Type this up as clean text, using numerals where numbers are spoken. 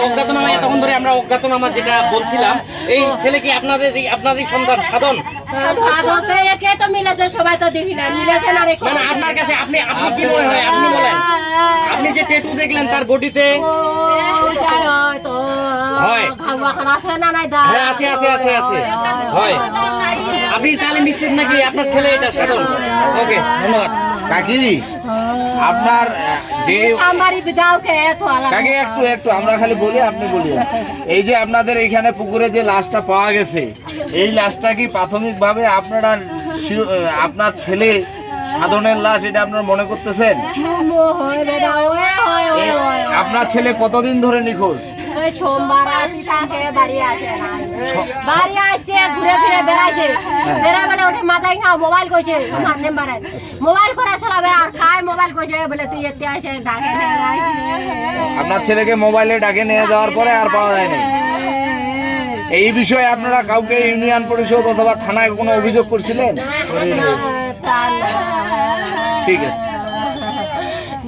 অজ্ঞাতনামা তখন ধরে আমরা অজ্ঞাতনামা যেটা বলছিলাম, এই ছেলে কি আপনাদের সন্তান সাধন? সবাই তো দেখি না, মানে আপনার কাছে আপনি কি মনে হয়, আপনি বলেন, আপনি যে ট্যাটু দেখলেন তার বডিতে হয়? আছে আছে আছে আছে হয়। আপনি তাহলে নিশ্চিত নাকি আপনার ছেলে এটা সাধন? ওকে, ধন্যবাদ কাকি। আপনার যে কাকি একটু আমরা খালি বলি, আপনি বলি। এই যে আপনাদের এইখানে পুকুরে যে লাশটা পাওয়া গেছে, এই লাশটা কি প্রাথমিকভাবে আপনার ছেলে সাধনের লাশ, এটা আপনারা মনে করতেছেন? আপনার ছেলে কতদিন ধরে নিখোঁজ? সোমবার বাড়ি আসছে, ঘুরে ফিরে বেড়াইছে, বেড়াবেলা উঠে মাথায় খাও মোবাইল কইছে, মোবাইল করে চালাবে আর খায়, মোবাইল কইছে বলে তুই একটু আসে ডাকে। আপনার ছেলেকে মোবাইলে ডাকে নিয়ে যাওয়ার পরে আর পাওয়া যায়নি। এই বিষয়ে আপনারা কাউকে ইউনিয়ন পরিষদ অথবা থানায় কোনো অভিযোগ করছিলেন? ঠিক আছে।